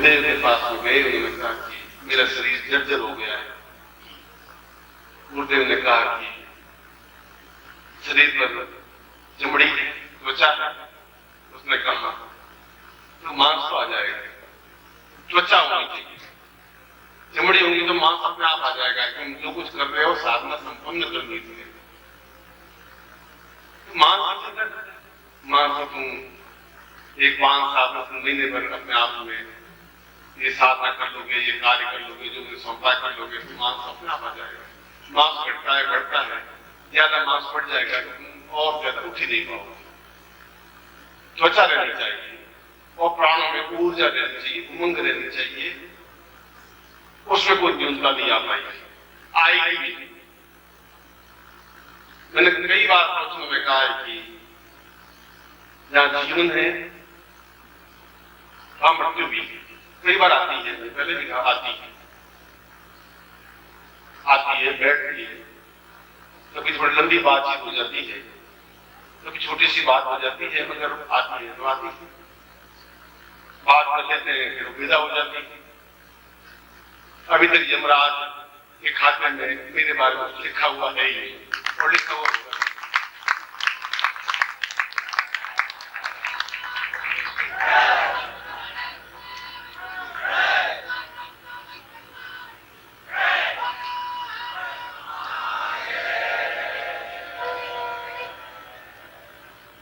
गुरुदेव के पास में गए, उन्होंने कहा कि मेरा शरीर जर्जर हो गया है। गुरुदेव ने कहा कि शरीर पर चमड़ी है, त्वचा है। उसने कहा तो मांस तो आ जाएगा, त्वचा होनी चाहिए, चमड़ी होगी तो मांस अपने आप आ जाएगा। तुम जो कुछ कर रहे हो साधना संपन्न करनी थी, मांस तुम एक 5 साल महीने भर अपने आप में ये साधना कर लोगे, ये कार्य कर लोगे, जो मुझे सौंपा कर लोगे, तो मांस अपने आप आ जाएगा। मांस बढ़ता है बढ़ता है, ज्यादा मांस बढ़ जाएगा तो तुम और ज्यादा उठ ही नहीं पाओगे। त्वचा रहनी चाहिए और प्राणों में ऊर्जा रहनी चाहिए, उमंग रहनी चाहिए। उसमें कोई न्यूनता नहीं आ पाएगी, आएगी भी नहीं। मैंने कई बार प्रश्नों में कहा है कि जहां जीवन है वहां मृत्यु भी कई बार आती है। पहले भी कहा आती है, बैठती है, कभी थोड़ी लंबी बातचीत हो जाती है, कभी छोटी सी बात हो जाती है, मगर आती है तो आती है। बात कर लेते हैं फिर विदा हो जाती है। अभी तक यमराज के खाते में मेरे बारे में लिखा हुआ है ही नहीं, और लिखा हुआ होगा।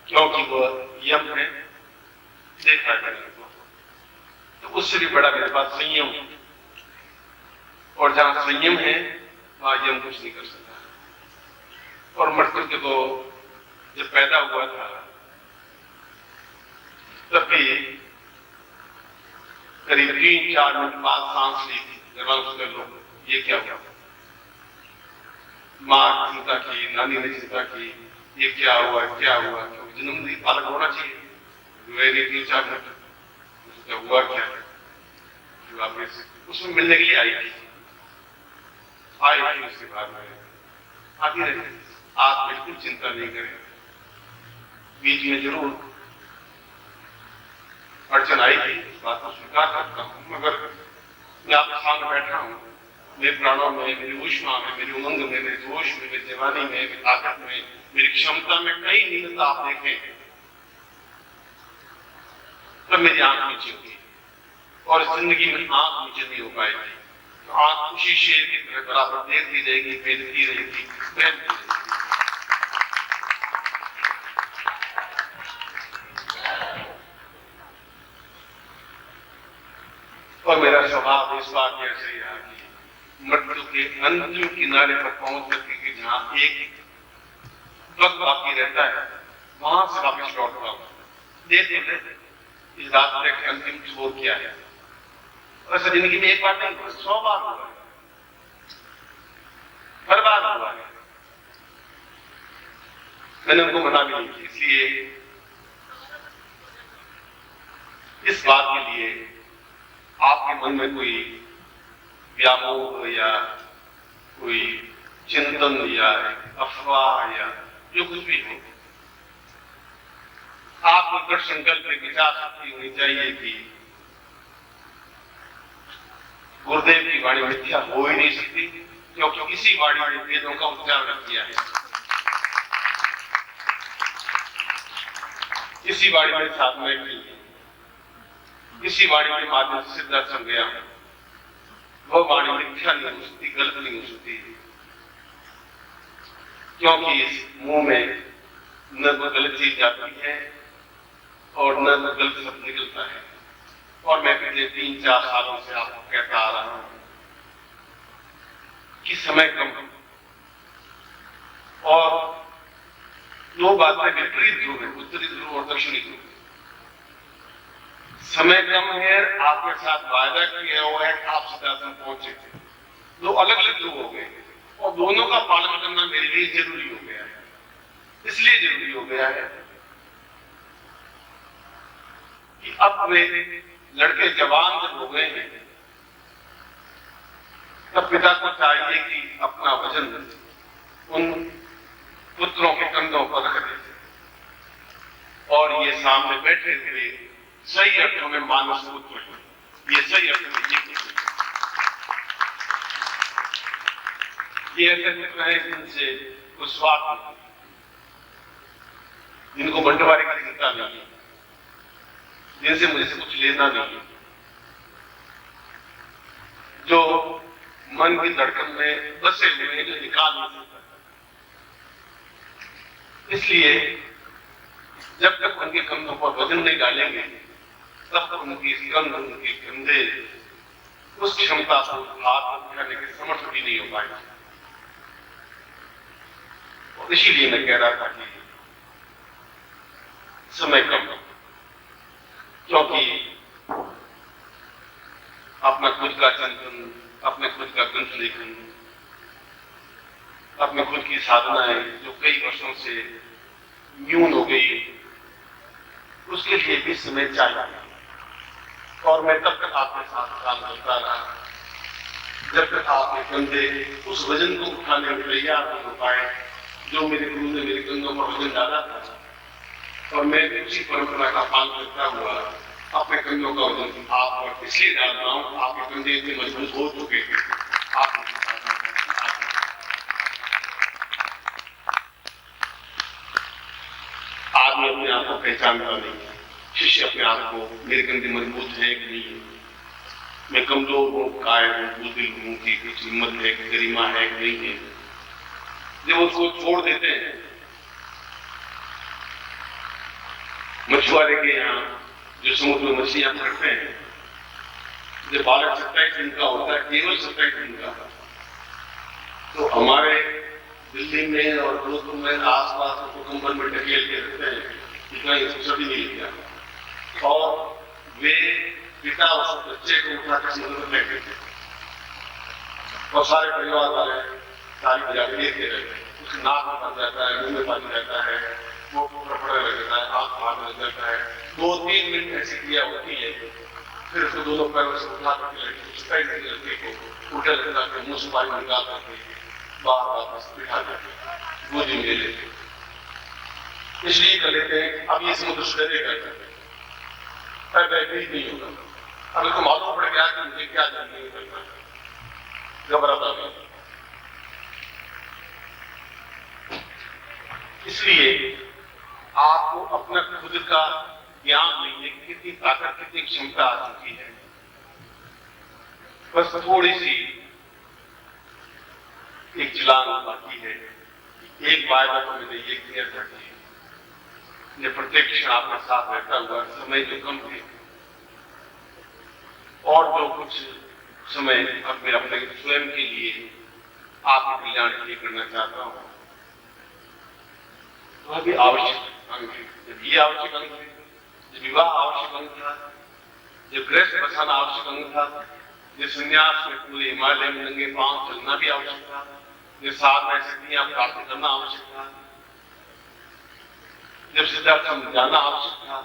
क्योंकि वो यम है, देखा है मैंने को, तो उससे भी बड़ा मेरे पास संयम, और जहां संयम है वहां यम कुछ नहीं कर सकता। और मृत्यु के तो जब पैदा हुआ था तब भी करीब 3-4 मिनट बाद सांस ली थी। उसके लोग ये क्या हुआ, माँ चिंता की, नानी ने चिंता की, ये क्या हुआ क्या हुआ, क्योंकि जन्मदिन अलग होना चाहिए। 3-4 मिनट हुआ क्या, वापिस उसमें मिलने के लिए आई थी उसके बाद में आती रहे। आप बिल्कुल चिंता नहीं करें, बीच में जरूर अड़चन आई थी, इस बात को स्वीकार करता हूं, मगर मैं आपके सामने बैठा हूं। मेरे प्राणों में, मेरी ऊष्मा में, मेरी उमंग में, मेरे जोश में, मेरी जवानी में, मेरी ताकत में, मेरी क्षमता में कई न्यूनता आप देखें तब मेरी आंख नीचे होगी, और इस जिंदगी में आंख नीचे नहीं हो पाएगी। तो आंख उसी शेर की तरह बराबर देखती रहेगी, फेंकती रहेगी, बहती रहेगी। और मेरा स्वभाव इस बात की ऐसे ही रहा कि मृत्यु के अंतिम किनारे पर पहुंच करके कि जहां एक वक्त बाकी रहता है वहां से वापस लौटता हूं। देखते इस रास्ते के अंतिम छोर क्या है। वैसे जिंदगी में एक बार नहीं, 100 बार हुआ है, हर बार हुआ है। मैंने उनको मना भी नहीं की, इसलिए इस बात के लिए आपके मन में कोई व्यामोह या कोई चिंतन या अफवाह या जो कुछ भी हो, आपको दृढ़ संकल्प की विचार शक्ति होनी चाहिए कि गुरुदेव की वाणी मिथ्या हो ही नहीं सकती, क्योंकि इसी वाणी ने वेदों का उच्चारण किया है, इसी वाणी में साधना की, इसी वाणी के माध्यम से सिद्धार्थ गया। वो वाणी मिथ्या नहीं हो सकती, गलत नहीं हो सकती, क्योंकि इस मुंह में न कोई गलत चीज जाती है और न कोई गलत शब्द निकलता है। और मैं पिछले 3-4 सालों से आपको कहता आ रहा हूं कि समय कम, और 2 बातें विपरीत ध्रुव है, उत्तरी ध्रुव और दक्षिणी ध्रुव। समय कम है, आपके साथ वायदा किया हुआ है कि आप सिद्धार्थ पहुंचे, 2 अलग-अलग ध्रुव हो गए, और दोनों का पालन करना मेरे लिए जरूरी हो गया है। इसलिए जरूरी हो गया है कि अब वे लड़के जवान जब हो गए हैं तब पिता को चाहिए कि अपना वजन उन पुत्रों के कंधों पर रख दे, और ये सामने बैठे हुए सही अर्थों में मानस पुत्र हैं। ये सही अर्थ में ये ऐसे मित्र हैं जिनसे कुछ स्वार्थ नहीं, जिनको बंटवारे की चिंता नहीं है, जिनसे मुझे से कुछ लेना नहीं है, जो मन की धड़कन में बसे हुए हैं, जो निकाल नहीं सकता। इसलिए जब तक उनके कंधों पर वजन नहीं डालेंगे तब तक उनकी कंध, उनके कंधे उस क्षमता को हाथ उठाने के समर्थ भी नहीं हो पाएगा। और इसीलिए मैं कह रहा था कि समय कम, क्योंकि अपना खुद का चिंतन, अपने खुद का ग्रंथ लेखन, अपने खुद की साधनाएं जो कई वर्षों से न्यून हो गई, उसके लिए भी समय चाहिए। और मैं तब तक आपके साथ काम करता रहा जब तक आपके कंधे उस वजन को उठाने में तैयार नहीं हो पाए जो मेरे गुरु ने मेरे कंधों पर वजन डाला था। और मैं उसी परंपरा का पालन करता हुआ अपने कंधों का वजन आप पर इसलिए डाल रहा हूं, आपके कंधे इतने मजबूत हो चुके थे। आदमी अपने आप को पहचानता नहीं, शिष्य अपने आप को मेरे कंधे मजबूत है कि नहीं, मैं कमजोर हूं, कायर हूं, बुद्धिल हूं, कि कुछ हिम्मत है, कि गरिमा है कि नहीं है। जब उसको छोड़ देते हैं, मछुआरे के यहाँ जो समुद्र में मछलियां पकड़ते हैं, जब बालक 27 दिन का होता है, केवल 27 दिन का, तो हमारे दिल्ली में और जोधपुर में आसपास को कंबल में ढकेल के रखते हैं, इतना फुर्सत ही नहीं लिया। और वे पिता उस बच्चे को उठाकर समुद्र में फेंक देते और सारे परिवार वाले सारी बजा के देखते रहते हैं। उसके नाक में बन जाता है, मुंह में पानी रहता है, वो कपड़े लग जाता है, हाथ बाहर लग जाता है। 2-3 मिनट ऐसी क्रिया होती है, फिर उसको दोनों पैरों से उठा करके लड़के को उल्टे लगा के मुंह से पानी निकाल करके बाहर वापस बिठा देते, गोदी में ले लेते। इसलिए कर लेते हैं अब ये समुद्र से डरेगा, नहीं होगा। अगर तो मालूम पड़ गया कि मुझे क्या जानने करना, घबराता नहीं। इसलिए आपको अपना खुद का ज्ञान नहीं है, कितनी ताकत, कितनी क्षमता आ चुकी है। बस थोड़ी सी एक जलान बाकी है। एक बार तो मैंने ये क्लियर कर दी, ये प्रत्येक क्षण आपके साथ रहता हुआ समय जो कम थे और जो कुछ समय अब मैं अपने स्वयं के लिए आपके कल्याण के लिए करना चाहता हूं, वह भी आवश्यक अंग है। जब ये आवश्यक अंग है, जब विवाह आवश्यक अंग था, जब गृहस्थ बसाना आवश्यक अंग था, जब संन्यास में पूरे हिमालय में नंगे पांव चलना भी आवश्यक था, जब साधना सिद्धियां प्राप्त करना आवश्यक था, जब सिद्धार्थ समझाना आवश्यक था,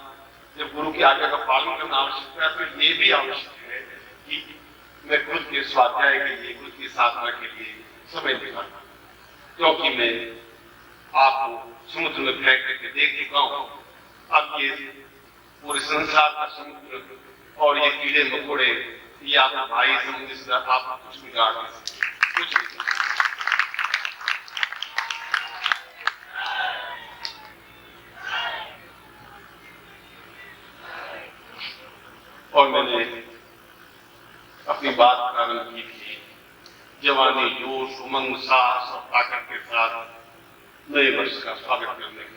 जब गुरु की आज्ञा का पालन करना आवश्यक था, तो ये भी आवश्यक है कि मैं खुद के स्वाध्याय के लिए, खुद की साधना के लिए समय निकालना। क्योंकि मैं आपको समुद्र में फेंक करके देख चुका हूं, अब ये पूरे संसार का समुद्र और ये कीड़े मकोड़े, ये आपका भाई समुद्र से आपको कुछ बिगाड़ नहीं सकते, कुछ नहीं। और मैंने अपनी बात प्रारंभ की थी जवानी, जोश, उमंग, साहस और ताकत के साथ नए वर्ष का स्वागत करने के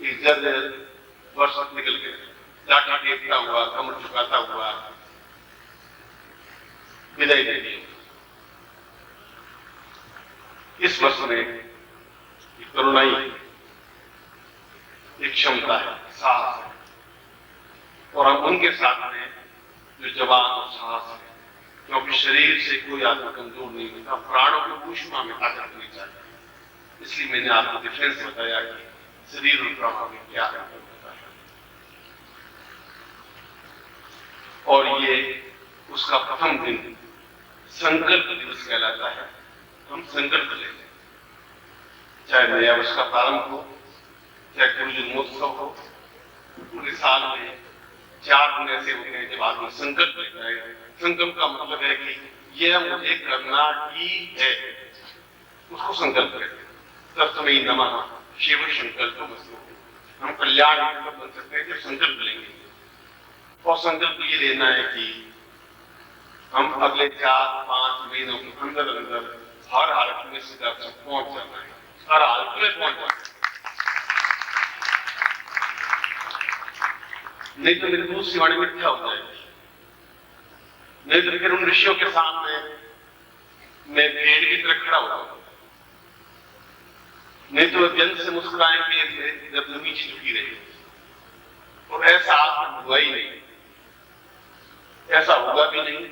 लिए। जब वर्ष निकल गए, लाठी टेकता हुआ, कमर झुकाता हुआ विदाई दे दी। इस वर्ष में करुणाई एक क्षमता है, साहस है, और हम उनके साथ में जो जवान और साहस है, क्योंकि शरीर से कोई आदमी कमजोर नहीं होता, प्राणों की ऊष्मा में ताकत होनी चाहिए। इसलिए मैंने आपको डिफरेंस बताया कि शरीर और प्राणों में क्या है। और ये उसका प्रथम दिन संकल्प दिवस कहलाता है। हम संकल्प लेते हैं, चाहे नया वर्ष का प्रारंभ हो, चाहे गुरु जन्मोत्सव हो, पूरे साल में 4 दिन ऐसे होते हैं जब आदमी संकल्प लेता है। संकल्प का मतलब है कि यह मुझे करना ही है, उसको संकल्प कहते हैं। तस्मै नमः शिव संकल्पमस्तु। हम कल्याण बन सकते हैं जब संकल्प लेंगे, और संकल्प ये लेना है कि हम अगले 4-5 महीनों के अंदर अंदर हर हालत में सीधा तक पहुंच जाना है, हर हालत में पहुंच जाना है। नहीं तो मेरी दूसरी वाणी मिथ्या हो जाएगी। नहीं तो फिर उन ऋषियों के सामने मैं भेड़ की तरह खड़ा होगा। नहीं तो जन से मुस्कुराएंगे जब नीचे झुकी रही, और ऐसा आपने हुआ ही नहीं, ऐसा होगा भी नहीं,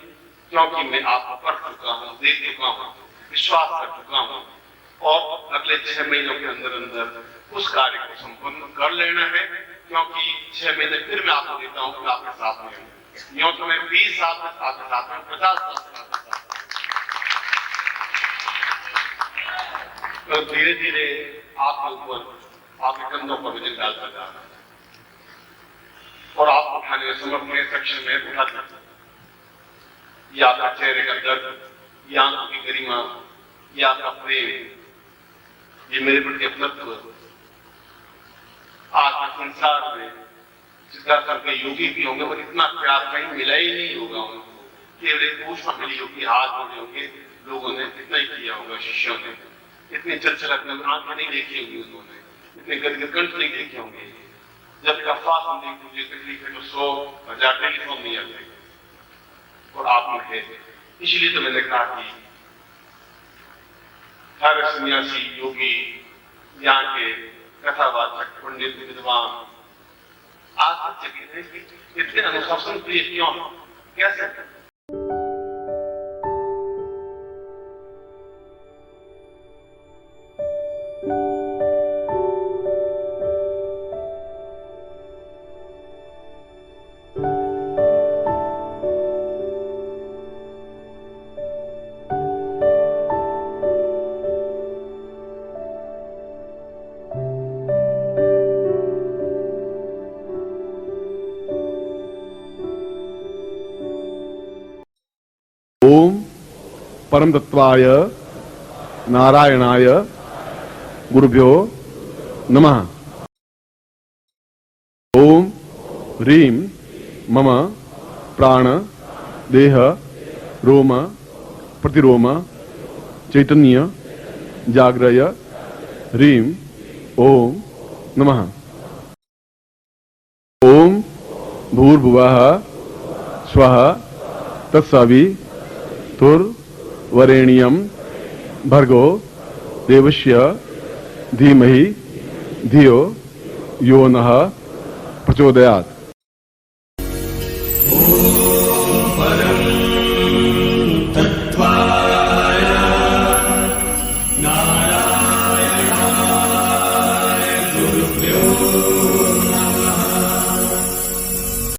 क्योंकि मैं आपको पढ़ चुका हूं, देख चुका हूं, विश्वास कर चुका हूं, और अगले 6 महीनों के अंदर अंदर उस कार्य को संपन्न कर लेना है। क्योंकि 6 महीने फिर मैं आपको देता हूं कि आपके साथ में हूं। यूं तो मैं 20 साल आपके साथ में, 50 साल आपके साथ। तो धीरे धीरे आपके ऊपर, आपके कंधों पर वजन डालता जा रहा है, और आप उठाने में समर्थ में, सक्षम में उठा सकते हैं। या आपका चेहरे का दर्द, या आंखों की गरिमा, या आपका प्रेम, ये मेरे प्रति अपनत्व। आज के संसार में सिद्धार्थ के योगी भी होंगे, और इतना प्यार कहीं मिला ही नहीं होगा उनको। केवल एक पूछना मिली होगी, हाथ जोड़े होंगे लोगों ने, इतना ही किया होगा शिष्यों ने। इतनी चलचलत आंखें नहीं देखी होगी उन्होंने, इतने गदगद कंठ नहीं देखे होंगे। जब कफास होने की तकलीफ है तो 100,000 टेलीफोन नहीं आते, और आप में है। इसलिए तो मैंने कहा कि हर सन्यासी, योगी, यहाँ के कथावाचक, पंडित, विद्वान आज तक इतने अनुशासन प्रिय क्यों, कैसे? ओम परम तत्वाय नारायणाय गुरुभ्यो नमः। ओम ह्रीं मम प्राण देह रोम प्रतिरोम चैतन्य जाग्रय ह्रीं ओम नमः। ओम भूर्भुवः स्वः तत्सवितुर्वरेण्यं भर्गो देवस्य धीमहि धियो यो नः प्रचोदयात्।